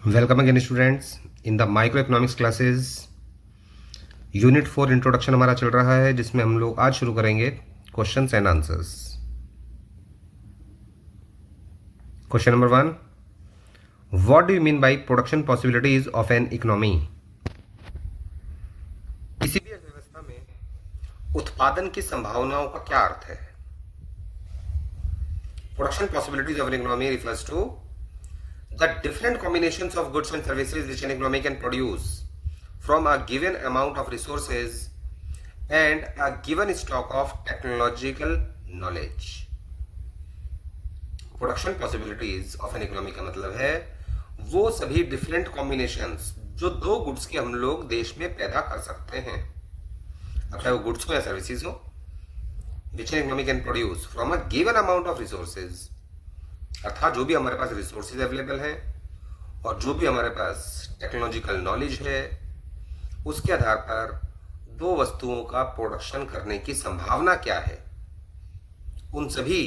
Welcome again students in the micro economics classes. Unit 4 introduction हमारा चल रहा है, जिसमें हम लोग आज शुरू करेंगे questions and answers. Question number 1, what do you mean by production possibilities of an economy? किसी भी अर्थव्यवस्था में उत्पादन की संभावनाओं का क्या अर्थ है? Production possibilities of an economy refers to the different combinations of goods and services which an economy can produce from a given amount of resources and a given stock of technological knowledge. Production possibilities of an economy का मतलब है वो सभी different combinations जो दो goods के हम लोग देश में पैदा कर सकते हैं, अब चाहे वो गुड्स हो या सर्विसेज हो, विच an economy can produce from a given amount of resources, अर्थात जो भी हमारे पास रिसोर्सेज अवेलेबल हैं और जो भी हमारे पास टेक्नोलॉजिकल नॉलेज है, उसके आधार पर दो वस्तुओं का प्रोडक्शन करने की संभावना क्या है, उन सभी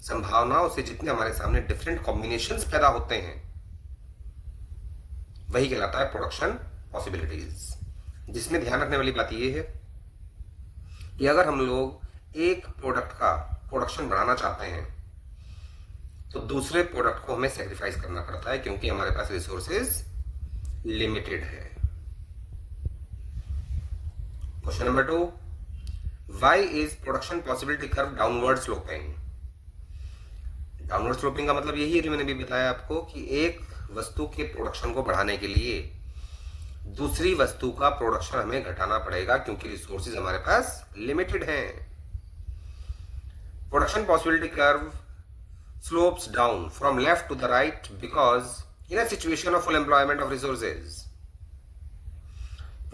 संभावनाओं से जितने हमारे सामने डिफरेंट कॉम्बिनेशंस पैदा होते हैं, वही कहलाता है प्रोडक्शन पॉसिबिलिटीज। जिसमें ध्यान रखने वाली बात यह है कि अगर हम लोग एक प्रोडक्ट का प्रोडक्शन बढ़ाना चाहते हैं तो दूसरे प्रोडक्ट को हमें सेक्रीफाइस करना पड़ता है, क्योंकि हमारे पास रिसोर्सेज लिमिटेड है। Question number 2, why is production possibility curve downward sloping? Downward sloping का मतलब यही है जो मैंने भी बताया आपको कि एक वस्तु के प्रोडक्शन को बढ़ाने के लिए दूसरी वस्तु का प्रोडक्शन हमें घटाना पड़ेगा, क्योंकि रिसोर्सेज हमारे पास लिमिटेड हैं। Production possibility curve slopes down from left to the right because in a situation of full employment of resources,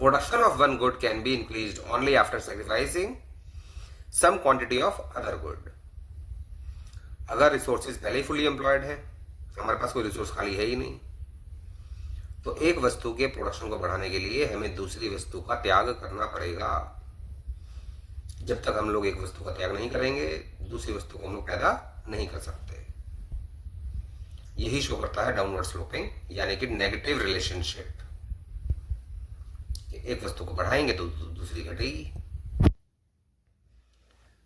production of one good can be increased only after sacrificing some quantity of other good. अगर resources पहले ही fully employed है, हमारे पास कोई resource खाली है ही नहीं, तो एक वस्तु के प्रोडक्शन को बढ़ाने के लिए हमें दूसरी वस्तु का त्याग करना पड़ेगा। जब तक हम लोग एक वस्तु का त्याग नहीं करेंगे, दूसरी वस्तु को हम लोग पैदा नहीं कर सकते। यही शो करता है डाउनवर्ड स्लोपिंग, यानी कि नेगेटिव रिलेशनशिप। एक वस्तु को बढ़ाएंगे तो दूसरी घटेगी।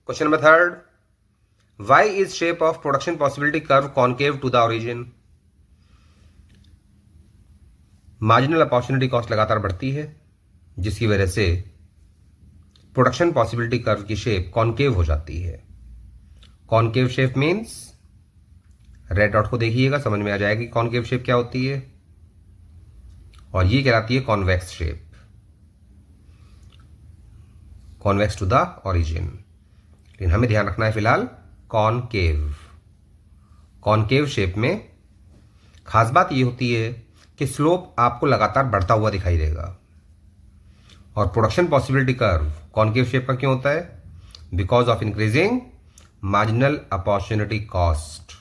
Question number 3, why is shape of production possibility curve concave to the origin? Marginal opportunity cost लगातार बढ़ती है, जिसकी वजह से प्रोडक्शन पॉसिबिलिटी कर्व की शेप कॉन्केव हो जाती है। Concave shape means, red dot को देखिएगा, समझ में आ जाएगा कि कॉन्केव शेप क्या होती है, और ये कहलाती है convex shape, convex to the origin. लेकिन हमें ध्यान रखना है फिलहाल कॉनकेव। कॉनकेव शेप में खास बात ये होती है कि स्लोप आपको लगातार बढ़ता हुआ दिखाई देगा। और production possibility curve concave shape का क्यों होता है? Because of increasing marginal opportunity cost,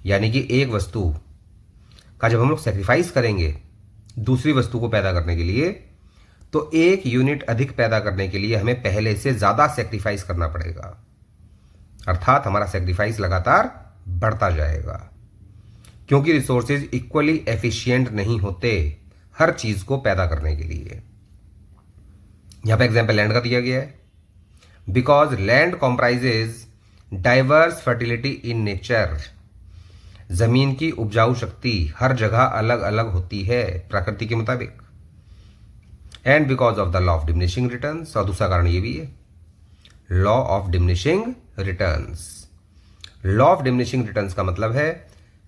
यानी कि एक वस्तु का जब हम लोग सेक्रीफाइस करेंगे दूसरी वस्तु को पैदा करने के लिए, तो एक यूनिट अधिक पैदा करने के लिए हमें पहले से ज्यादा सेक्रीफाइस करना पड़ेगा, अर्थात हमारा सेक्रीफाइस लगातार बढ़ता जाएगा, क्योंकि रिसोर्सेज इक्वली एफिशिएंट नहीं होते हर चीज को पैदा करने के लिए। यहां पे एग्जाम्पल लैंड का दिया गया है। Because land comprises diverse fertility in nature, जमीन की उपजाऊ शक्ति हर जगह अलग अलग होती है प्रकृति के मुताबिक। And because of the law of diminishing returns, और दूसरा कारण ये भी है law of diminishing returns. Law of diminishing returns का मतलब है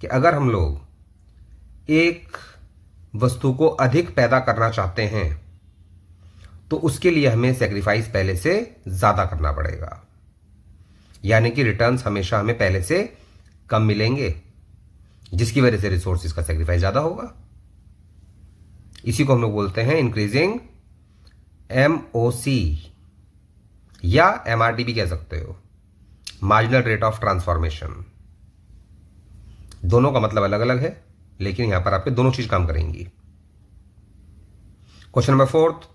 कि अगर हम लोग एक वस्तु को अधिक पैदा करना चाहते हैं तो उसके लिए हमें सेक्रीफाइस पहले से ज्यादा करना पड़ेगा, यानी कि रिटर्न्स हमेशा हमें पहले से कम मिलेंगे, जिसकी वजह से रिसोर्सेज का सेक्रीफाइस ज्यादा होगा। इसी को हम लोग बोलते हैं इंक्रीजिंग एमओसी, या एमआरटी भी कह सकते हो, मार्जिनल रेट ऑफ ट्रांसफॉर्मेशन। दोनों का मतलब अलग अलग है, लेकिन यहां पर आपके दोनों चीज काम करेंगी। Question number 4,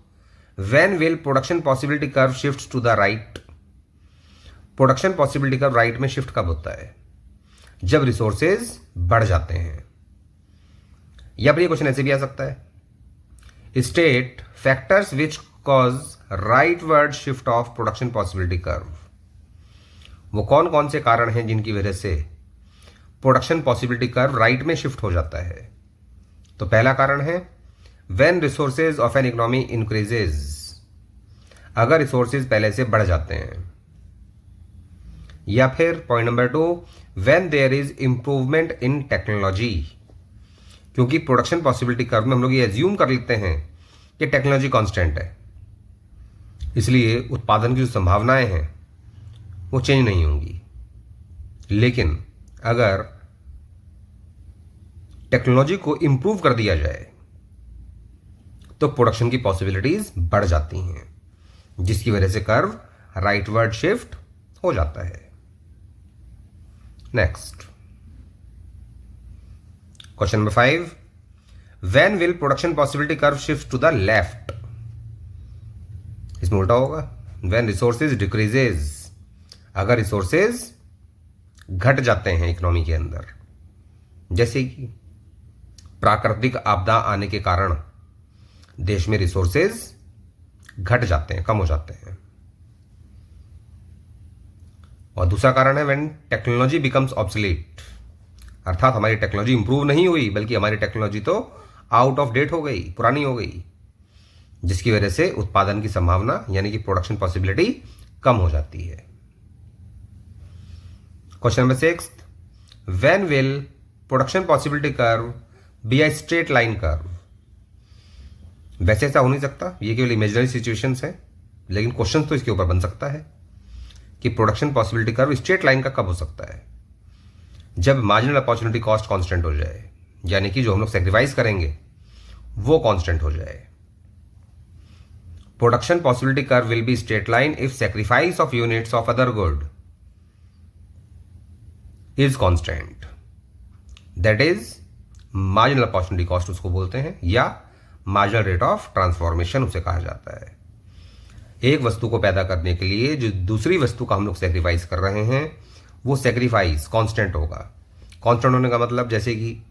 when will production possibility curve shift to the right? Production possibility curve right में शिफ्ट कब होता है? जब रिसोर्सेज बढ़ जाते हैं। या फिर ये क्वेश्चन ऐसे भी आ सकता है, state factors which cause rightward shift of production possibility curve. वो कौन कौन से कारण हैं जिनकी वजह से प्रोडक्शन पॉसिबिलिटी कर्व राइट में शिफ्ट हो जाता है। तो पहला कारण है when resources of an economy increases, अगर रिसोर्सेज पहले से बढ़ जाते हैं। या फिर point number 2, when there is improvement in technology, क्योंकि प्रोडक्शन पॉसिबिलिटी कर्व में हम लोग ये एज्यूम कर लेते हैं कि टेक्नोलॉजी कांस्टेंट है, इसलिए उत्पादन की जो संभावनाएं हैं वो चेंज नहीं होंगी। लेकिन अगर टेक्नोलॉजी को इंप्रूव कर दिया जाए तो प्रोडक्शन की पॉसिबिलिटीज बढ़ जाती हैं, जिसकी वजह से कर्व राइटवर्ड शिफ्ट हो जाता है। Next question number 5, when will production possibility curve shift to the left. इसमें उल्टा होगा, व्हेन रिसोर्सेज डिक्रीजेज, अगर रिसोर्सेज घट जाते हैं इकोनॉमी के अंदर, जैसे कि प्राकृतिक आपदा आने के कारण देश में रिसोर्सेज घट जाते हैं, कम हो जाते हैं। और दूसरा कारण है व्हेन टेक्नोलॉजी बिकम्स ऑब्सोलीट, अर्थात हमारी टेक्नोलॉजी इंप्रूव नहीं हुई बल्कि हमारी टेक्नोलॉजी तो आउट ऑफ डेट हो गई, पुरानी हो गई, जिसकी वजह से उत्पादन की संभावना यानी कि प्रोडक्शन पॉसिबिलिटी कम हो जाती है। Question number 6, when will production possibility curve be a straight line curve. वैसे ऐसा हो नहीं सकता, ये केवल इमेजिनरी सिचुएशंस है, लेकिन क्वेश्चन तो इसके ऊपर बन सकता है कि production possibility curve straight line का कब हो सकता है, जब मार्जिनल अपॉर्चुनिटी कॉस्ट कांस्टेंट हो जाए, यानी कि जो हम लोग सेक्रीफाइस करेंगे वो कांस्टेंट हो जाए। Production possibility curve will be straight line if sacrifice of units of other good is constant, that is marginal opportunity cost उसको बोलते हैं, या मार्जिनल रेट ऑफ ट्रांसफॉर्मेशन उसे कहा जाता है। एक वस्तु को पैदा करने के लिए जो दूसरी वस्तु का हम लोग सेक्रीफाइस कर रहे हैं वो सेक्रीफाइस कांस्टेंट होगा। कांस्टेंट होने का मतलब जैसे कि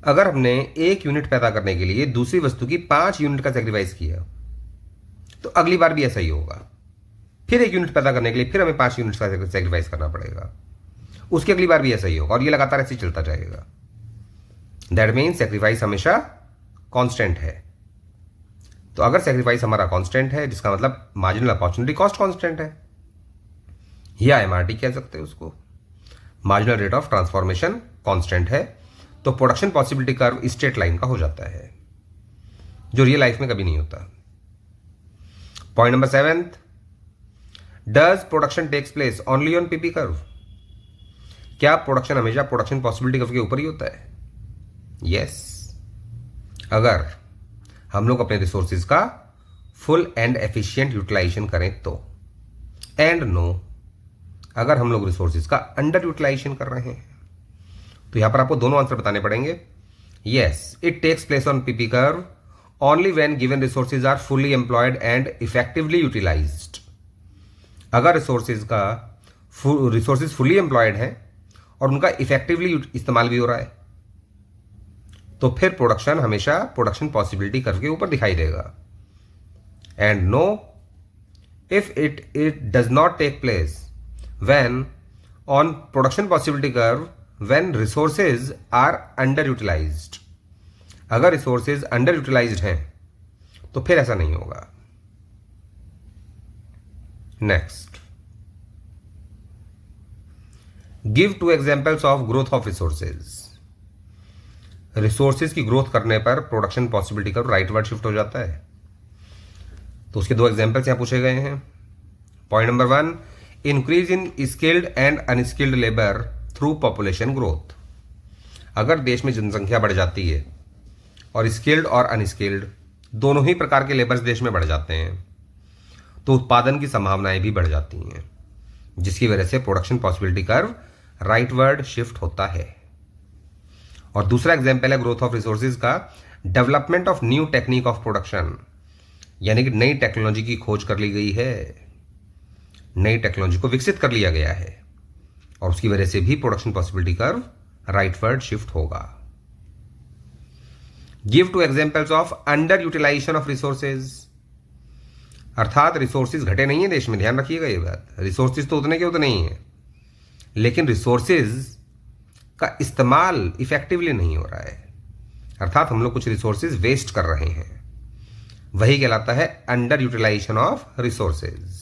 अगर हमने 1 यूनिट पैदा करने के लिए दूसरी वस्तु की 5 यूनिट का सेक्रीफाइस किया तो अगली बार भी ऐसा ही होगा, फिर 1 यूनिट पैदा करने के लिए फिर हमें 5 यूनिट का सेक्रीफाइस करना पड़ेगा, उसकी अगली बार भी ऐसा ही होगा, और ये लगातार ऐसे ही चलता जाएगा। दैट मीन्स सेक्रीफाइस हमेशा कांस्टेंट है। तो अगर सेक्रीफाइस हमारा कांस्टेंट है, जिसका मतलब मार्जिनल अपॉर्चुनिटी कॉस्ट कांस्टेंट है, या एमआरटी कह सकते हैं उसको, marginal rate of transformation constant है, तो production possibility curve straight line का हो जाता है, जो रियल लाइफ में कभी नहीं होता। Point number 7, does production takes place only on PP curve. क्या प्रोडक्शन हमेशा प्रोडक्शन पॉसिबिलिटी कर्व के ऊपर ही होता है? यस, अगर हम लोग अपने रिसोर्सेज का फुल एंड एफिशिएंट यूटिलाइजेशन करें तो, एंड नो, अगर हम लोग रिसोर्सेज का अंडर यूटिलाइजेशन कर रहे हैं। तो यहां पर आपको दोनों आंसर बताने पड़ेंगे। Yes, it takes place on PP curve only when given resources are fully employed and effectively utilized. अगर रिसोर्सेज फुली एम्प्लॉयड हैं और उनका इफेक्टिवली इस्तेमाल भी हो रहा है, तो फिर प्रोडक्शन हमेशा प्रोडक्शन पॉसिबिलिटी कर्व के ऊपर दिखाई देगा। And no, if it does not take place when on production possibility curve when resources are under utilized. अगर रिसोर्सेज अंडर यूटिलाइज्ड हैं तो फिर ऐसा नहीं होगा। Next, give 2 examples of growth of resources. Resources की ग्रोथ करने पर production possibility curve rightward shift हो जाता है। तो उसके 2 एग्जांपल्स यहां पूछे गए हैं। Point number 1, increase in skilled and unskilled labour through population growth. अगर देश में जनसंख्या बढ़ जाती है और स्किल्ड और अनस्किल्ड दोनों ही प्रकार के लेबर्स देश में बढ़ जाते हैं, तो उत्पादन की संभावनाएं भी बढ़ जाती हैं, जिसकी वजह से production possibility curve rightward shift होता है। और दूसरा एग्जाम्पल है ग्रोथ ऑफ रिसोर्सेज का, development of new technique of production, यानी कि नई टेक्नोलॉजी की खोज कर ली गई है, नई टेक्नोलॉजी को विकसित कर लिया गया है, और उसकी वजह से भी production possibility curve rightward shift होगा। Give two examples of under utilization of resources, अर्थात रिसोर्सेज घटे नहीं है देश में, ध्यान रखिएगा ये बात। रिसोर्सेज तो उतने के उतने ही हैं, लेकिन रिसोर्सेज का इस्तेमाल इफेक्टिवली नहीं हो रहा है, अर्थात हम लोग कुछ रिसोर्सेज वेस्ट कर रहे हैं, वही कहलाता है under utilization of resources.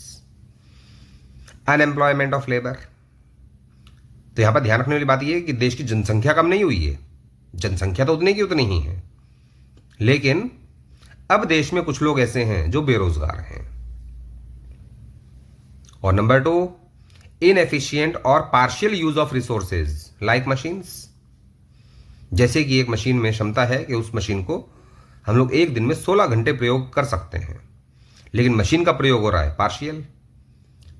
Unemployment of labour, तो यहां पर ध्यान रखने वाली बात यह है कि देश की जनसंख्या कम नहीं हुई है, जनसंख्या तो उतनी की उतनी ही है, लेकिन अब देश में कुछ लोग ऐसे हैं जो बेरोजगार हैं। और नंबर 2, इनएफिशिएंट और partial use of resources like machines, जैसे कि एक मशीन में क्षमता है कि उस मशीन को हम लोग एक दिन में 16 घंटे प्रयोग कर सकते हैं, लेकिन मशीन का प्रयोग हो रहा है पार्शियल,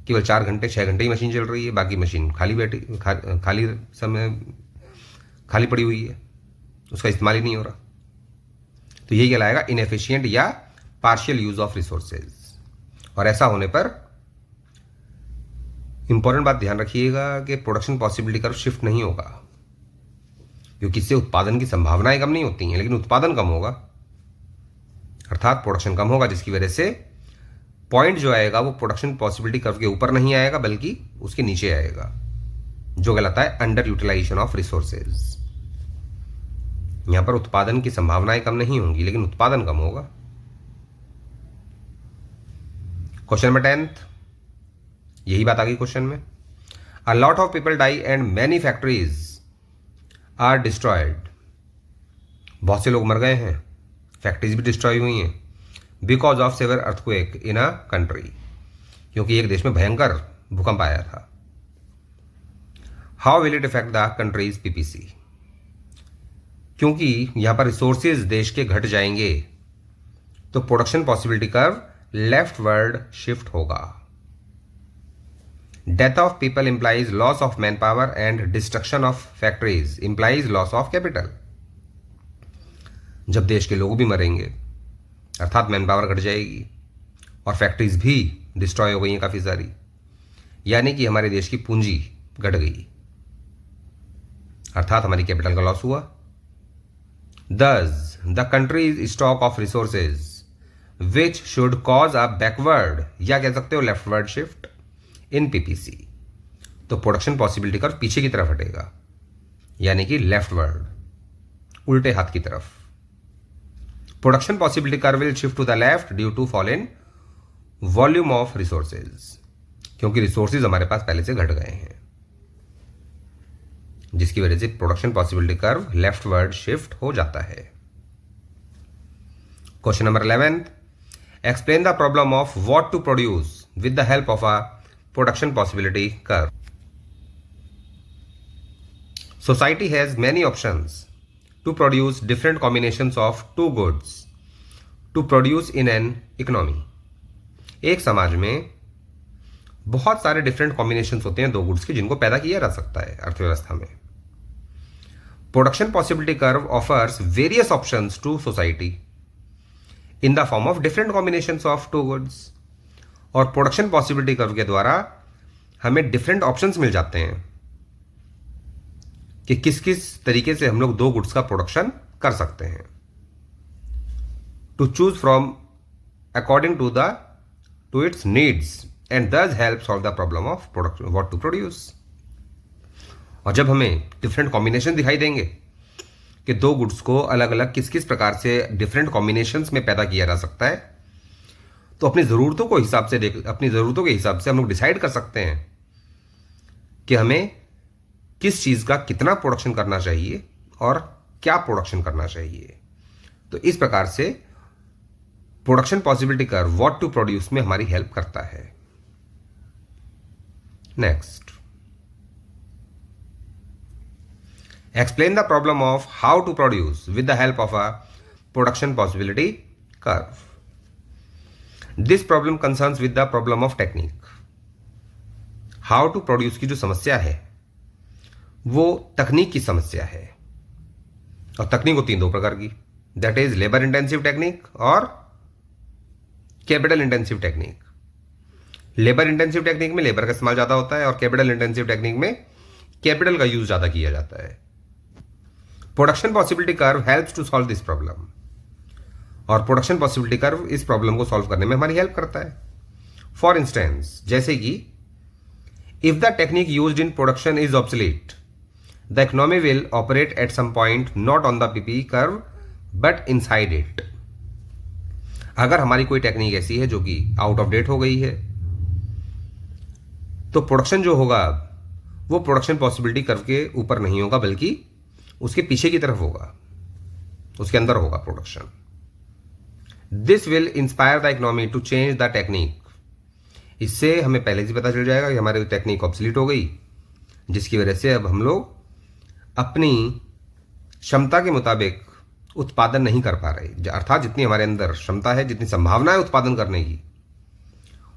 केवल 4 घंटे 6 घंटे ही मशीन चल रही है, बाकी मशीन खाली समय खाली पड़ी हुई है, उसका इस्तेमाल ही नहीं हो रहा। तो यही कहलाएगा इनएफिशिएंट या पार्शियल यूज ऑफ रिसोर्सेज। और ऐसा होने पर इंपॉर्टेंट बात ध्यान रखिएगा कि प्रोडक्शन पॉसिबिलिटी कर्व शिफ्ट नहीं होगा, क्योंकि इससे उत्पादन की संभावनाएं कम नहीं होती हैं, लेकिन उत्पादन कम होगा, अर्थात प्रोडक्शन कम होगा, जिसकी वजह से पॉइंट जो आएगा वो प्रोडक्शन पॉसिबिलिटी कर्व के ऊपर नहीं आएगा बल्कि उसके नीचे आएगा, जो कहलाता है अंडर यूटिलाइजेशन ऑफ रिसोर्सेज। यहां पर उत्पादन की संभावनाएं कम नहीं होंगी, लेकिन उत्पादन कम होगा। क्वेश्चन नंबर 10, यही बात आ गई क्वेश्चन में। A lot of people die and many factories are destroyed, बहुत से लोग मर गए हैं, फैक्ट्रीज भी डिस्ट्रॉय हुई हैं, because of severe earthquake in a country, क्योंकि एक देश में भयंकर भूकंप आया था। How will it effect the countries PPC, क्योंकि यहां पर रिसोर्सेज देश के घट जाएंगे तो production possibility curve leftward shift होगा। Death of people implies loss of man power and destruction of factories implies loss of capital, जब देश के लोग भी मरेंगे अर्थात मैन पावर घट जाएगी और फैक्ट्रीज भी डिस्ट्रॉय हो गई हैं काफी सारी, यानी कि हमारे देश की पूंजी घट गई, अर्थात हमारी कैपिटल का लॉस हुआ। Thus, the country's stock of resources, which should cause a backward या कह सकते हो leftward shift in PPC, तो प्रोडक्शन पॉसिबिलिटी कर्व पीछे की तरफ हटेगा, यानी कि लेफ्टवर्ड, उल्टे हाथ की तरफ। Production possibility curve will shift to the left due to fall in volume of resources, क्योंकि रिसोर्सेज हमारे पास पहले से घट गए हैं, जिसकी वजह से production possibility curve leftward shift हो जाता है। Question number 11, explain the problem of what to produce with the help of a production possibility curve. Society has many options to produce different combinations of two goods to produce in an economy. एक समाज में बहुत सारे different combinations होते हैं दो goods के, जिनको पैदा किया जा सकता है अर्थव्यवस्था में। Production possibility curve offers various options to society in the form of different combinations of two goods, और प्रोडक्शन पॉसिबिलिटी कर्व के द्वारा हमें डिफरेंट ऑप्शंस मिल जाते हैं कि किस किस तरीके से हम लोग दो गुड्स का प्रोडक्शन कर सकते हैं, to choose from according to its needs and thus help solve the problem of what to produce। और जब हमें डिफरेंट कॉम्बिनेशन दिखाई देंगे कि दो गुड्स को अलग अलग किस किस प्रकार से डिफरेंट कॉम्बिनेशंस में पैदा किया जा सकता है, तो अपनी ज़रूरतों के हिसाब से हम लोग डिसाइड कर सकते हैं कि हमें किस चीज़ का कितना प्रोडक्शन करना चाहिए और क्या प्रोडक्शन करना चाहिए। तो इस प्रकार से production possibility curve what to produce में हमारी हेल्प करता है। Next, explain the problem of how to produce with the help of a production possibility curve। This problem concerns with the problem of technique। how to produce की जो समस्या है वो तकनीक की समस्या है, और तकनीक होती है दो प्रकार की, that is labour intensive technique और capital intensive technique. Labour intensive technique में लेबर का इस्तेमाल ज्यादा होता है और कैपिटल इंटेंसिव टेक्निक में कैपिटल का यूज ज्यादा किया जाता है। Production possibility curve helps to solve this problem, और प्रोडक्शन पॉसिबिलिटी कर्व इस प्रॉब्लम को सॉल्व करने में हमारी हेल्प करता है। फॉर इंस्टेंस, जैसे कि if the technique used in production is obsolete, the economy will operate at some point not on the PP curve but inside it. अगर हमारी कोई टेक्निक ऐसी है जो कि आउट ऑफ डेट हो गई है, तो प्रोडक्शन जो होगा वो प्रोडक्शन पॉसिबिलिटी कर्व के ऊपर नहीं होगा, बल्कि उसके पीछे की तरफ होगा, उसके अंदर होगा production. This will inspire the economy to change the technique. इससे हमें पहले से पता चल जाएगा कि हमारी टेक्निक ऑब्सोलीट हो गई, जिसकी वजह से अब हम लोग अपनी क्षमता के मुताबिक उत्पादन नहीं कर पा रहे, अर्थात जितनी हमारे अंदर क्षमता है, जितनी संभावना है उत्पादन करने की,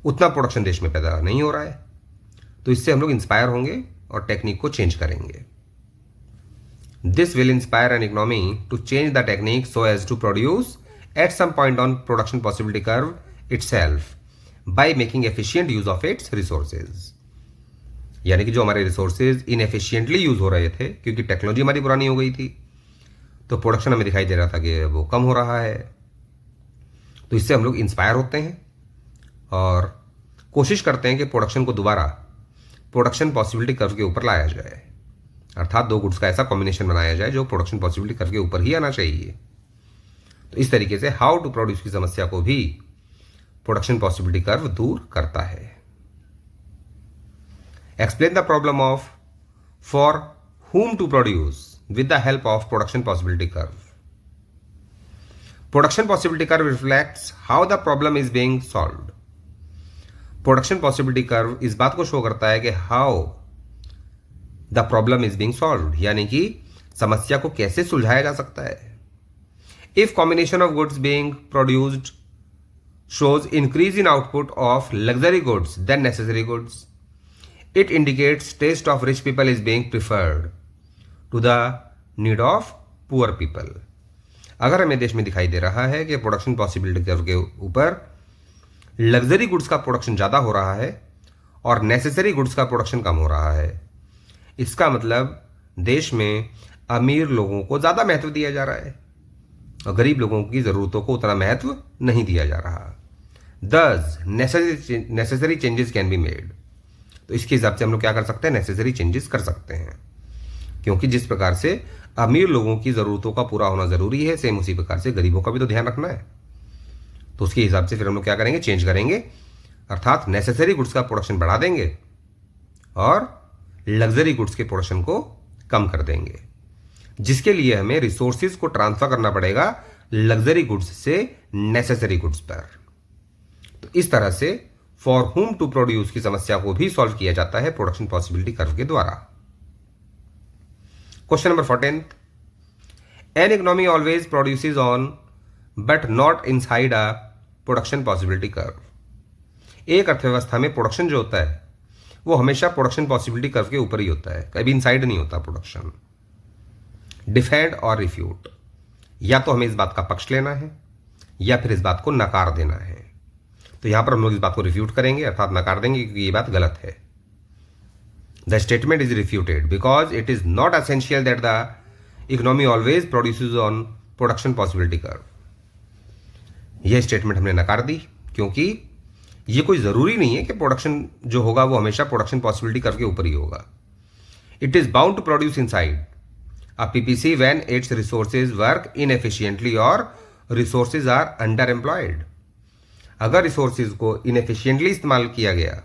उतना प्रोडक्शन देश में पैदा नहीं हो रहा है। तो इससे हम लोग इंस्पायर होंगे और टेक्निक को चेंज करेंगे। This will inspire an economy to change the technique so as to produce at some point on production possibility curve itself by making efficient use of its resources. यानी कि जो हमारे resources इनएफिशिएंटली use हो रहे थे क्योंकि technology हमारी पुरानी हो गई थी, तो प्रोडक्शन हमें दिखाई दे रहा था कि वो कम हो रहा है। तो इससे हम लोग इंस्पायर होते हैं और कोशिश करते हैं कि प्रोडक्शन को दोबारा प्रोडक्शन पॉसिबिलिटी कर्व के ऊपर लाया जाए, अर्थात दो गुड्स का ऐसा कॉम्बिनेशन बनाया जाए जो प्रोडक्शन पॉसिबिलिटी कर्व के ऊपर ही आना चाहिए। तो इस तरीके से हाउ टू प्रोड्यूस की समस्या को भी प्रोडक्शन पॉसिबिलिटी कर्व दूर करता है। Explain the problem of for whom to produce with the help of production possibility curve. Production possibility curve reflects how the problem is being solved. Production possibility curve इस बात को show करता है कि how the problem is being solved, यानी कि समस्या को कैसे सुलझाया जा सकता है। If combination of goods being produced shows increase in output of luxury goods than necessary goods, it indicates taste of rich people is being preferred to the need of poor people. अगर हमें देश में दिखाई दे रहा है कि production possibility curve के ऊपर लग्जरी गुड्स का प्रोडक्शन ज़्यादा हो रहा है और नेसेसरी गुड्स का प्रोडक्शन कम हो रहा है, इसका मतलब देश में अमीर लोगों को ज़्यादा महत्व दिया जा रहा है और गरीब लोगों की ज़रूरतों को उतना महत्व नहीं दिया जा रहा। Thus necessary changes can be made. तो इसके हिसाब से हम लोग क्या कर सकते हैं, नेसेसरी चेंजेस कर सकते हैं, क्योंकि जिस प्रकार से अमीर लोगों की ज़रूरतों का पूरा होना ज़रूरी है, सेम उसी प्रकार से गरीबों का भी तो ध्यान रखना है। तो उसके हिसाब से फिर हम लोग क्या करेंगे, चेंज करेंगे, अर्थात नेसेसरी गुड्स का प्रोडक्शन बढ़ा देंगे और लग्जरी गुड्स के प्रोडक्शन को कम कर देंगे, जिसके लिए हमें रिसोर्सेज को ट्रांसफर करना पड़ेगा लग्जरी गुड्स से नेसेसरी गुड्स पर। तो इस तरह से फॉर whom टू प्रोड्यूस की समस्या को भी सॉल्व किया जाता है प्रोडक्शन पॉसिबिलिटी कर्व के द्वारा। Question number 14, an economy always produces on but not inside a production possibility curve. एक अर्थव्यवस्था में प्रोडक्शन जो होता है वो हमेशा प्रोडक्शन पॉसिबिलिटी कर्व के ऊपर ही होता है, कभी इनसाइड नहीं होता प्रोडक्शन। डिफेंड और रिफ्यूट, या तो हमें इस बात का पक्ष लेना है या फिर इस बात को नकार देना है। तो यहां पर हम लोग इस बात को रिफ्यूट करेंगे, अर्थात नकार देंगे, क्योंकि ये बात गलत है। The statement is refuted because it is not essential that the economy always produces on production possibility curve. यह स्टेटमेंट हमने नकार दी क्योंकि ये कोई जरूरी नहीं है कि प्रोडक्शन जो होगा वो हमेशा प्रोडक्शन पॉसिबिलिटी कर्व के ऊपर ही होगा। It is bound to produce inside a PPC when its resources work inefficiently or resources are underemployed। अगर रिसोर्सेज को इनएफिशिएंटली इस्तेमाल किया गया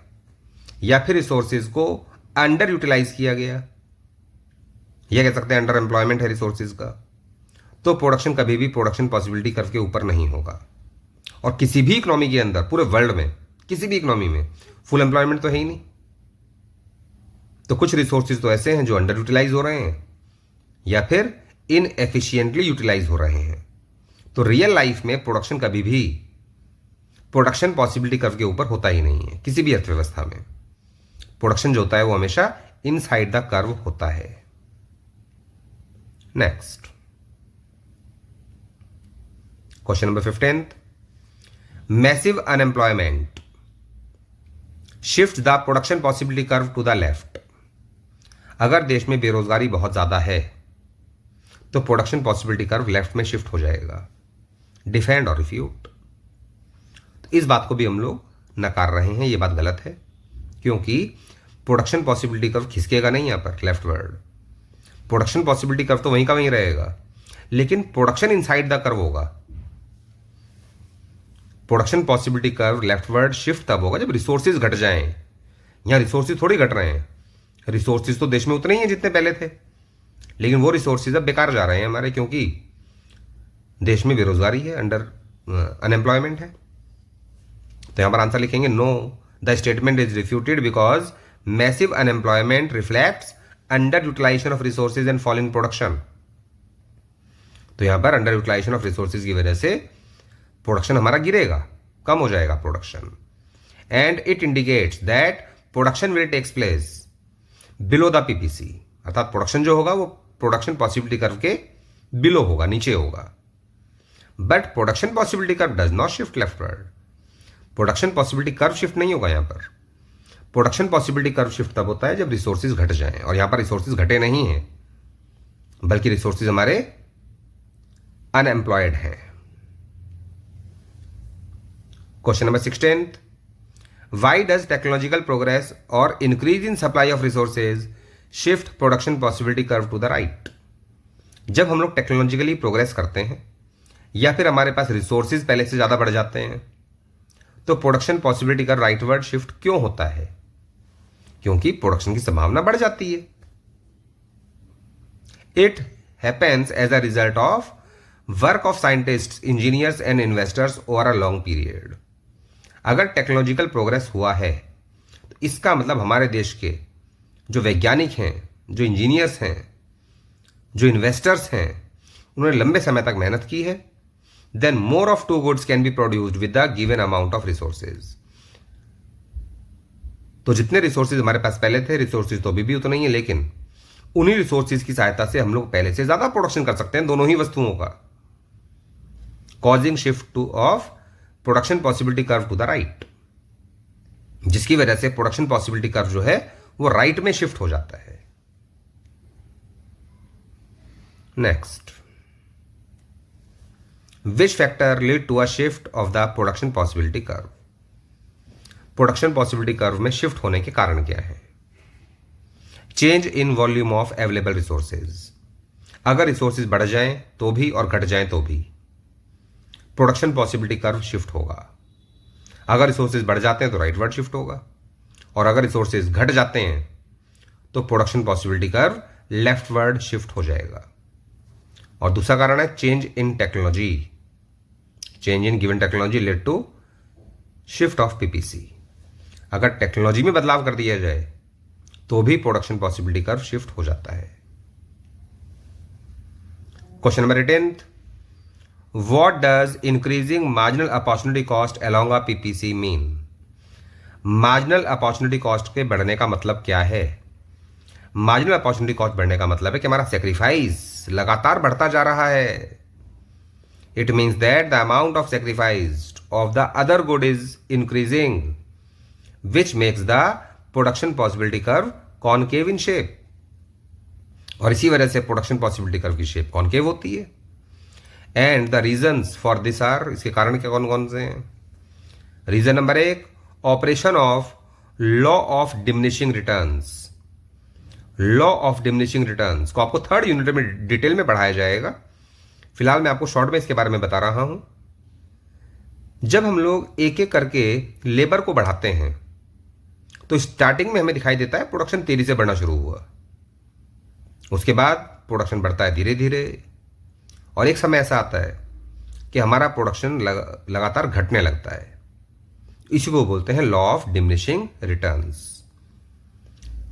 या फिर रिसोर्सेज को अंडर यूटिलाइज किया गया, यह कह सकते हैं अंडर एम्प्लॉयमेंट है रिसोर्सेज का, तो प्रोडक्शन कभी भी प्रोडक्शन पॉसिबिलिटी कर्व के ऊपर नहीं होगा। और किसी भी इकोनॉमी के अंदर, पूरे वर्ल्ड में किसी भी इकोनॉमी में फुल एम्प्लॉयमेंट तो है ही नहीं। तो कुछ रिसोर्सेज तो ऐसे हैं जो अंडर यूटिलाइज हो रहे हैं या फिर इनएफिशिएंटली यूटिलाइज हो रहे हैं। तो रियल लाइफ में प्रोडक्शन कभी भी प्रोडक्शन पॉसिबिलिटी कर्व के ऊपर होता ही नहीं है। किसी भी अर्थव्यवस्था में प्रोडक्शन जो होता है वो हमेशा इनसाइड द कर्व होता है। Next question number 15, massive unemployment shift the production possibility curve to the left. अगर देश में बेरोजगारी बहुत ज्यादा है तो प्रोडक्शन पॉसिबिलिटी कर्व लेफ्ट में शिफ्ट हो जाएगा। डिफेंड और रिफ्यूट, तो इस बात को भी हम लोग नकार रहे हैं, ये बात गलत है, क्योंकि प्रोडक्शन पॉसिबिलिटी कर्व खिसकेगा नहीं यहाँ पर लेफ्टवर्ड। प्रोडक्शन पॉसिबिलिटी कर्व तो वहीं का वहीं रहेगा, लेकिन प्रोडक्शन इनसाइड द कर्व होगा। Production possibility curve leftward shift तब होगा जब रिसोर्सेज घट जाएं। यहाँ रिसोर्सेज थोड़ी घट रहे हैं, रिसोर्सेज तो देश में उतने ही हैं जितने पहले थे, लेकिन वो रिसोर्सेज अब बेकार जा रहे हैं हमारे, क्योंकि देश में बेरोजगारी है, अंडर अनएम्प्लॉयमेंट है। तो यहां पर आंसर लिखेंगे no, the statement is refuted because massive unemployment reflects under utilization of resources and fall in production. तो यहां पर अंडर यूटिलाइजेशन ऑफ रिसोर्सेज की वजह से प्रोडक्शन हमारा गिरेगा, कम हो जाएगा production. And it indicates that production will takes place below the PPC, अर्थात प्रोडक्शन जो होगा वो प्रोडक्शन पॉसिबिलिटी कर्व के बिलो होगा, नीचे होगा। But production possibility curve does not shift leftward. Production possibility curve shift नहीं होगा यहां पर। प्रोडक्शन पॉसिबिलिटी कर्व शिफ्ट तब होता है जब रिसोर्सेज घट जाएं, और यहां पर रिसोर्सेज घटे नहीं हैं, बल्कि रिसोर्सेज हमारे अनएम्प्लॉयड हैं। Question number 16, why does technological progress और increase in supply of resources shift production possibility curve to the right. जब हम लोग टेक्नोलॉजिकली प्रोग्रेस करते हैं या फिर हमारे पास रिसोर्सेज पहले से ज्यादा बढ़ जाते हैं, तो प्रोडक्शन पॉसिबिलिटी का राइटवर्ड शिफ्ट क्यों होता है? क्योंकि प्रोडक्शन की संभावना बढ़ जाती है। It happens as a result of work of scientists, engineers and investors over a long period. अगर टेक्नोलॉजिकल प्रोग्रेस हुआ है तो इसका मतलब हमारे देश के जो वैज्ञानिक हैं, जो इंजीनियर्स हैं, जो इन्वेस्टर्स हैं, उन्होंने लंबे समय तक मेहनत की है। Then more of two goods can be produced with the given amount of resources. तो जितने रिसोर्सेज हमारे पास पहले थे, रिसोर्सेज तो अभी भी उतने ही है, लेकिन उन्हीं रिसोर्सेज की सहायता से हम लोग पहले से ज्यादा प्रोडक्शन कर सकते हैं दोनों ही वस्तुओं का, causing shift to of production possibility curve to the right, जिसकी वजह से प्रोडक्शन पॉसिबिलिटी कर्व जो है वो राइट में शिफ्ट हो जाता है। Next, which factor lead to a shift of the production possibility curve. Production possibility curve में शिफ्ट होने के कारण क्या है? Change in volume of available resources. अगर रिसोर्सेज बढ़ जाएं तो भी और घट जाएं तो भी प्रोडक्शन पॉसिबिलिटी कर्व शिफ्ट होगा। अगर रिसोर्सेज बढ़ जाते हैं तो राइटवर्ड शिफ्ट होगा, और अगर रिसोर्सेज घट जाते हैं तो production possibility curve leftward shift हो जाएगा। और दूसरा कारण है change in technology. Change in given technology led to shift of PPC. अगर टेक्नोलॉजी में बदलाव कर दिया जाए तो भी प्रोडक्शन पॉसिबिलिटी कर्व शिफ्ट हो जाता है। Question number 18, what does increasing marginal opportunity cost along a PPC mean. Marginal opportunity cost के बढ़ने का मतलब क्या है? मार्जिनल अपॉर्चुनिटी कॉस्ट बढ़ने का मतलब है कि हमारा सेक्रीफाइस लगातार बढ़ता जा रहा है। It means that the amount of sacrificed of the other good is increasing, which makes the production possibility curve concave in shape. और इसी वजह से प्रोडक्शन पॉसिबिलिटी कर्व की शेप कॉनकेव होती है। And the reasons for this are, इसके कारण क्या कौन कौन से हैं? Reason number 1, operation of law of diminishing returns. Law of diminishing returns को आपको थर्ड यूनिट में डिटेल में पढ़ाया जाएगा, फिलहाल मैं आपको शॉर्ट में इसके बारे में बता रहा हूं। जब हम लोग एक एक करके लेबर को बढ़ाते हैं तो स्टार्टिंग में हमें दिखाई देता है प्रोडक्शन तेजी से बढ़ना शुरू हुआ, उसके बाद प्रोडक्शन बढ़ता है धीरे धीरे, और एक समय ऐसा आता है कि हमारा प्रोडक्शन लगातार घटने लगता है। इसी को बोलते हैं लॉ ऑफ डिमिनिशिंग रिटर्न्स।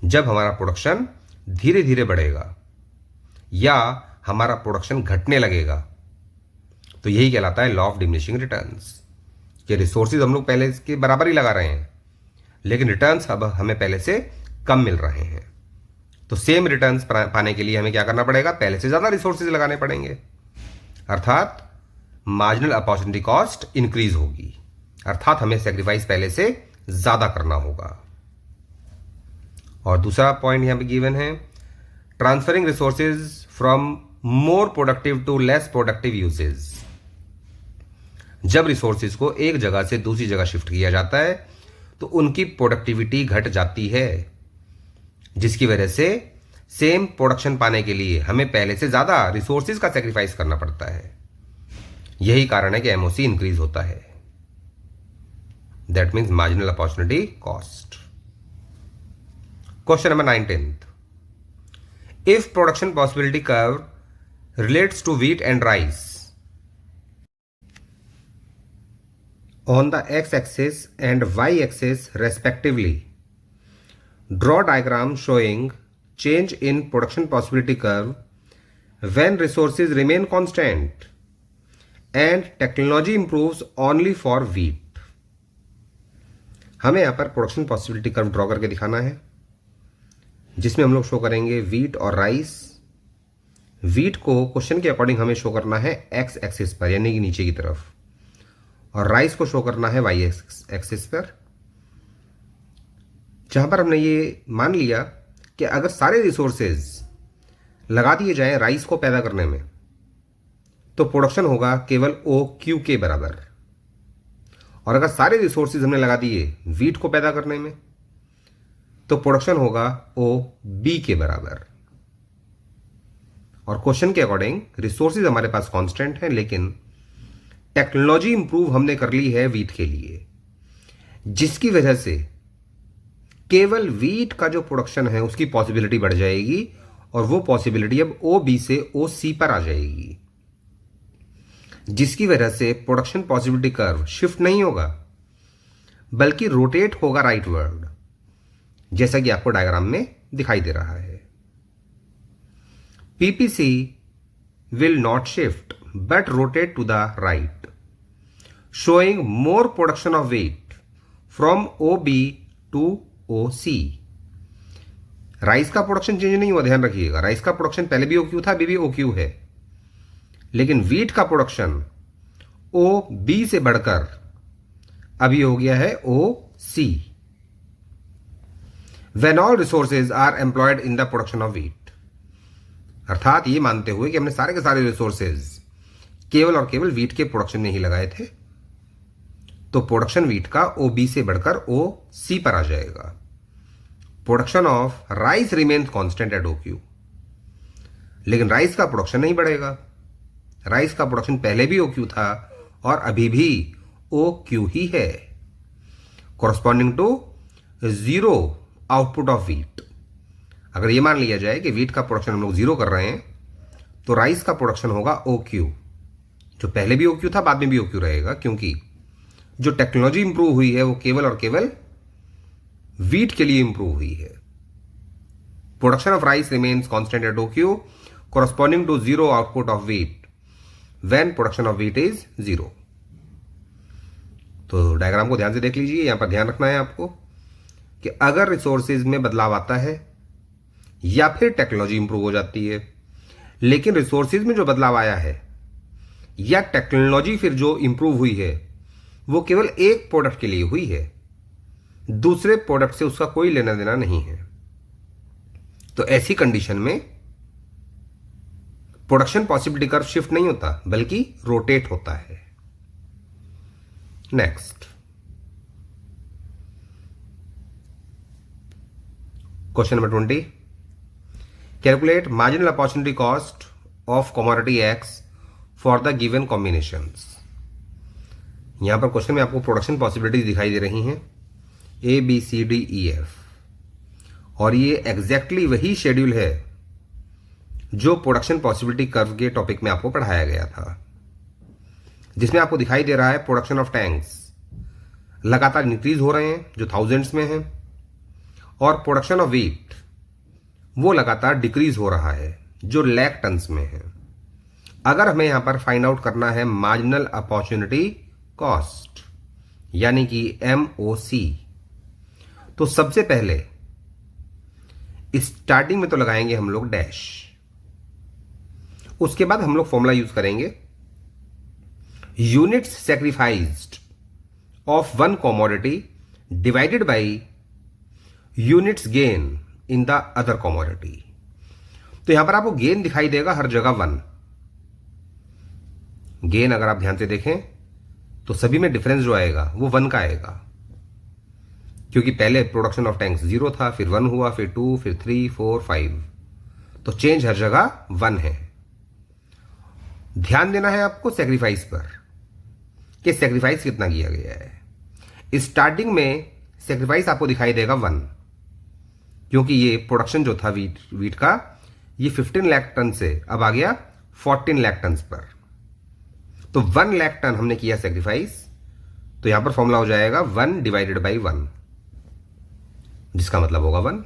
जब हमारा प्रोडक्शन धीरे धीरे बढ़ेगा या हमारा प्रोडक्शन घटने लगेगा तो यही कहलाता है लॉ ऑफ डिमिनिशिंग रिटर्न्स, कि रिसोर्सेज हम लोग पहले के बराबर ही लगा रहे हैं लेकिन रिटर्न्स अब हमें पहले से कम मिल रहे हैं। तो सेम रिटर्न्स पाने के लिए हमें क्या करना पड़ेगा? पहले से ज्यादा रिसोर्सेज लगाने पड़ेंगे, अर्थात मार्जिनल अपॉर्चुनिटी कॉस्ट इंक्रीज होगी, अर्थात हमें सेक्रीफाइस पहले से ज्यादा करना होगा। और दूसरा पॉइंट यहां पे गिवन है, transferring resources from more productive to less productive uses. जब रिसोर्सेज को एक जगह से दूसरी जगह शिफ्ट किया जाता है तो उनकी प्रोडक्टिविटी घट जाती है, जिसकी वजह से सेम प्रोडक्शन पाने के लिए हमें पहले से ज़्यादा रिसोर्सेज का सेक्रीफाइस करना पड़ता है। यही कारण है कि एमओसी इंक्रीज होता है। That means marginal opportunity cost. Question number 19th, if production possibility curve relates to wheat and rice on the x-axis and y-axis respectively, draw diagram showing change in production possibility curve when resources remain constant and technology improves only for wheat. हमें यहाँ पर production possibility curve draw करके दिखाना है, जिसमें हम लोग show करेंगे व्हीट और राइस। व्हीट को क्वेश्चन के अकॉर्डिंग हमें शो करना है एक्स एक्सिस पर, यानी कि नीचे की तरफ, और राइस को शो करना है वाई एक्सिस पर, जहां पर हमने ये मान लिया कि अगर सारे रिसोर्सेज लगा दिए जाएं राइस को पैदा करने में तो प्रोडक्शन होगा केवल ओ क्यू के बराबर, और अगर सारे रिसोर्सेज हमने लगा दिए व्हीट को पैदा करने में तो प्रोडक्शन होगा ओ बी के बराबर। और क्वेश्चन के अकॉर्डिंग रिसोर्सेज हमारे पास कांस्टेंट हैं, लेकिन टेक्नोलॉजी इंप्रूव हमने कर ली है व्हीट के लिए, जिसकी वजह से केवल व्हीट का जो प्रोडक्शन है उसकी पॉसिबिलिटी बढ़ जाएगी, और वो पॉसिबिलिटी अब ओ बी से ओ सी पर आ जाएगी, जिसकी वजह से प्रोडक्शन पॉसिबिलिटी कर्व शिफ्ट नहीं होगा बल्कि रोटेट होगा राइटवर्ड, जैसा कि आपको डायग्राम में दिखाई दे रहा है। PPC will not shift but rotate to the right, showing more production of wheat from OB to OC. Rice का प्रोडक्शन चेंज नहीं हुआ, ध्यान रखिएगा। राइस का प्रोडक्शन पहले भी OQ था, अभी भी OQ है, लेकिन व्हीट का प्रोडक्शन OB से बढ़कर अभी हो गया है OC। When all resources are employed in the production of wheat, अर्थात ये मानते हुए कि हमने सारे के सारे रिसोर्सेज केवल और केवल व्हीट के प्रोडक्शन में ही लगाए थे, तो प्रोडक्शन व्हीट का ओ बी से बढ़कर ओ सी पर आ जाएगा। Production of rice remains constant at O Q, लेकिन राइस का प्रोडक्शन नहीं बढ़ेगा। राइस का प्रोडक्शन पहले भी ओ क्यू था और अभी भी ओ क्यू ही है, corresponding to zero output of wheat. अगर ये मान लिया जाए कि व्हीट का प्रोडक्शन हम लोग जीरो कर रहे हैं तो राइस का प्रोडक्शन होगा ओ क्यू, जो पहले भी ओ क्यू था बाद में भी ओ क्यू रहेगा, क्योंकि जो टेक्नोलॉजी इंप्रूव हुई है वो केवल और केवल व्हीट के लिए इंप्रूव हुई है। Production of rice remains constant at O Q corresponding to zero output of wheat when production of wheat is zero. तो डायग्राम को ध्यान से देख लीजिए। यहां पर ध्यान रखना है आपको कि अगर रिसोर्सेज में बदलाव आता है या फिर टेक्नोलॉजी इंप्रूव हो जाती है, लेकिन रिसोर्सेज में जो बदलाव आया है या टेक्नोलॉजी फिर जो इंप्रूव हुई है वो केवल एक प्रोडक्ट के लिए हुई है, दूसरे प्रोडक्ट से उसका कोई लेना देना नहीं है, तो ऐसी कंडीशन में प्रोडक्शन पॉसिबिलिटी कर्व शिफ्ट नहीं होता बल्कि रोटेट होता है। Next question number 20, calculate marginal opportunity cost of commodity x for the given combinations. यहां पर क्वेश्चन में आपको प्रोडक्शन पॉसिबिलिटीज दिखाई दे रही हैं A B C D E F, और ये एग्जैक्टली वही शेड्यूल है जो प्रोडक्शन पॉसिबिलिटी कर्व के टॉपिक में आपको पढ़ाया गया था, जिसमें आपको दिखाई दे रहा है प्रोडक्शन ऑफ टैंक्स लगातार इंक्रीज हो रहे हैं जो थाउजेंड्स में हैं, और प्रोडक्शन ऑफ व्हीट वो लगातार डिक्रीज हो रहा है जो लाख टन्स में है। अगर हमें यहां पर फाइंड आउट करना है मार्जिनल अपॉर्चुनिटी कॉस्ट यानी कि MOC, तो सबसे पहले स्टार्टिंग में तो लगाएंगे हम लोग डैश, उसके बाद हम लोग फॉर्मूला यूज करेंगे units sacrificed of one commodity divided by units gain in the other commodity. तो यहां पर आपको गेन दिखाई देगा हर जगह 1। गेन अगर आप ध्यान से देखें तो सभी में डिफरेंस जो आएगा वो 1 का आएगा, क्योंकि पहले प्रोडक्शन ऑफ टैंक्स 0 था, फिर 1 हुआ, फिर 2, फिर 3, 4, 5, तो चेंज हर जगह 1 है। ध्यान देना है आपको सेक्रीफाइस पर कि सेक्रीफाइस कितना किया गया है। स्टार्टिंग में सेक्रीफाइस आपको दिखाई देगा 1, क्योंकि ये प्रोडक्शन जो था वीट का, ये 15 लाख टन से अब आ गया 14 लाख टन पर। तो 1 लाख टन हमने किया सेक्रीफाइस, तो यहां पर फॉर्मूला हो जाएगा 1 डिवाइडेड बाई 1, जिसका मतलब होगा 1।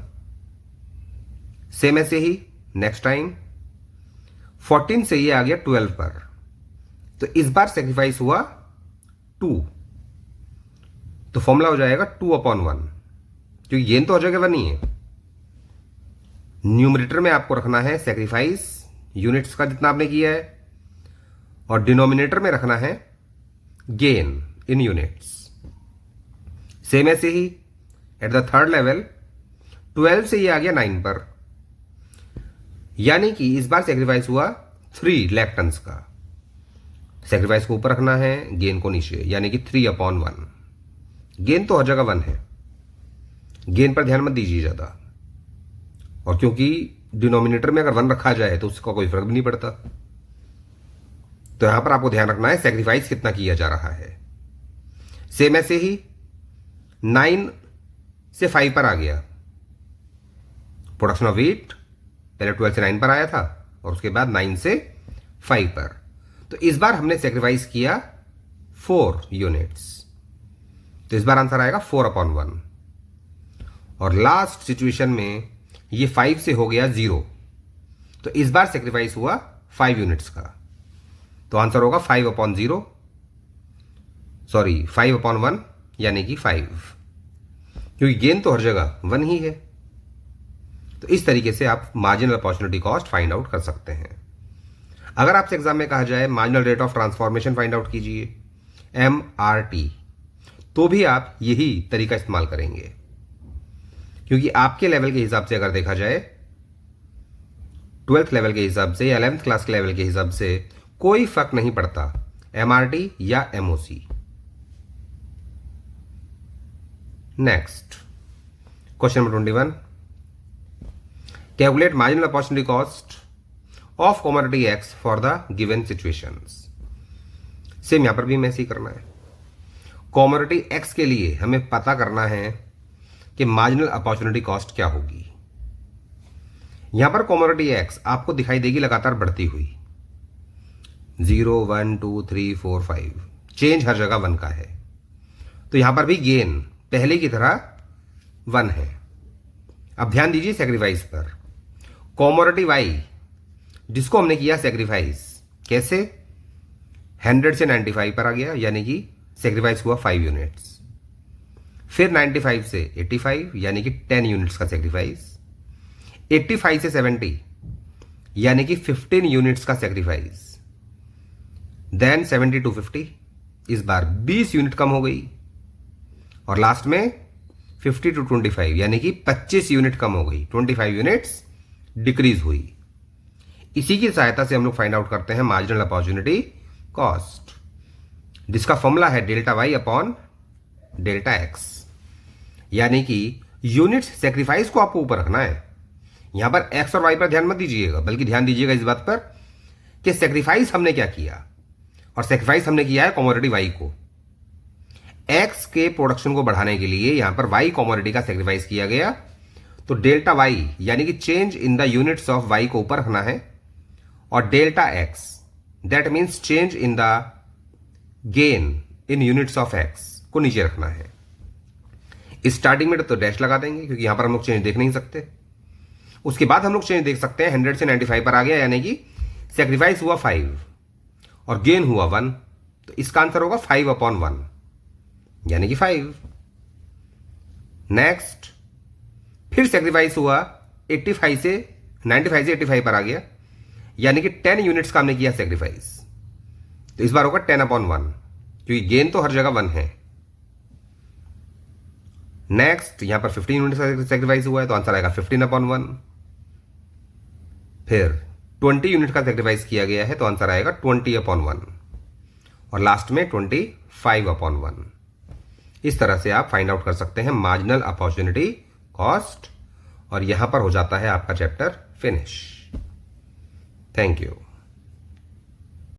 सेम ऐसे ही नेक्स्ट टाइम 14 से ये आ गया 12 पर, तो इस बार सेक्रीफाइस हुआ 2, तो फॉर्मूला हो जाएगा 2/1, क्योंकि गेन तो हर जगह 1 ही है। न्यूमरेटर में आपको रखना है सेक्रीफाइस यूनिट्स का जितना आपने किया है, और डिनोमिनेटर में रखना है गेन इन यूनिट्स। सेम ऐसे ही एट द थर्ड लेवल 12 से ये आ गया 9 पर, यानी कि इस बार सेक्रीफाइस हुआ 3 लाख टन का। सेक्रीफाइस को ऊपर रखना है, गेन को नीचे, यानी कि 3/1। गेन तो हर जगह 1 है, गेन पर ध्यान मत दीजिए ज्यादा, और क्योंकि डिनोमिनेटर में अगर 1 रखा जाए तो उसका कोई फर्क भी नहीं पड़ता। तो यहां पर आपको ध्यान रखना है सेक्रीफाइस कितना किया जा रहा है। सेम ऐसे ही 9 से 5 पर आ गया प्रोडक्शन ऑफ व्हीट, पहले 12 से 9 पर आया था और उसके बाद 9 से 5 पर। तो इस बार हमने सेक्रीफाइस किया 4 यूनिट्स, तो इस बार आंसर आएगा 4/1। और लास्ट सिचुएशन में ये 5 से हो गया 0, तो इस बार सेक्रीफाइस हुआ 5 यूनिट्स का, तो आंसर होगा 5/0, सॉरी 5/1, यानी कि 5, क्योंकि गेन तो हर जगह 1 ही है। तो इस तरीके से आप marginal opportunity cost find out कर सकते हैं। अगर आपसे एग्जाम में कहा जाए marginal rate of transformation find out कीजिए, MRT, तो भी आप यही तरीका इस्तेमाल करेंगे, क्योंकि आपके लेवल के हिसाब से अगर देखा जाए, 12th लेवल के हिसाब से या 11th क्लास के लेवल के हिसाब से कोई फर्क नहीं पड़ता MRT या MOC। Next question number 21, calculate marginal opportunity cost of commodity x for the given situations. Same यहां पर भी हमें ऐसे ही करना है। कमोडिटी एक्स के लिए हमें पता करना है कि मार्जिनल अपॉर्चुनिटी कॉस्ट क्या होगी। यहां पर कमोडिटी एक्स आपको दिखाई देगी लगातार बढ़ती हुई, 0, 1, 2, 3, 4, 5, चेंज हर जगह 1 का है। तो यहां पर भी गेन पहले की तरह 1 है। अब ध्यान दीजिए सेक्रीफाइस पर, कमोडिटी वाई जिसको हमने किया सेक्रीफाइस, कैसे 100 से 95 पर आ गया, यानी कि सेक्रीफाइस हुआ 5 यूनिट्स। फिर 95 से 85, यानी कि 10 यूनिट्स का सेक्रीफाइस। 85 से 70, यानी कि 15 यूनिट्स का सेक्रीफाइस। देन 70 to 50, इस बार 20 यूनिट कम हो गई, और लास्ट में 50 to 25, यानी कि 25 यूनिट कम हो गई, 25 यूनिट्स डिक्रीज हुई। इसी की सहायता से हम लोग फाइंड आउट करते हैं मार्जिनल अपॉर्चुनिटी कॉस्ट, जिसका फॉर्मूला है delta Y upon delta X, यानी कि यूनिट्स सेक्रीफाइस को आपको ऊपर रखना है। यहां पर एक्स और वाई पर ध्यान मत दीजिएगा, बल्कि ध्यान दीजिएगा इस बात पर कि सेक्रीफाइस हमने क्या किया, और सेक्रीफाइस हमने किया है कमोडिटी वाई को। एक्स के प्रोडक्शन को बढ़ाने के लिए यहां पर वाई कमोडिटी का सेक्रीफाइस किया गया, तो डेल्टा वाई यानी कि change in the units of Y को ऊपर रखना है, और delta X that means change in the gain in units of X को नीचे रखना है। स्टार्टिंग में तो डैश लगा देंगे, क्योंकि यहां पर हम लोग चेंज देख नहीं सकते। उसके बाद हम लोग चेंज देख सकते हैं, 100 से 95 पर आ गया, यानी कि सेक्रीफाइस हुआ 5 और गेन हुआ 1, तो इसका आंसर होगा 5/1, यानी कि 5। नेक्स्ट फिर सेक्रीफाइस हुआ 95 से 85 पर आ गया, यानी कि 10 यूनिट्स का हमने किया सेक्रीफाइस, तो इस बार होगा 10/1, क्योंकि गेन तो हर जगह 1 है। नेक्स्ट यहां पर 15 यूनिट्स का सेक्रीफाइस हुआ है, तो आंसर आएगा 15/1। फिर 20 यूनिट का सेक्रीफाइस किया गया है तो आंसर आएगा 20/1 और लास्ट में 25/1। इस तरह से आप फाइंड आउट कर सकते हैं मार्जिनल अपॉर्चुनिटी कॉस्ट और यहां पर हो जाता है आपका चैप्टर फिनिश। Thank you.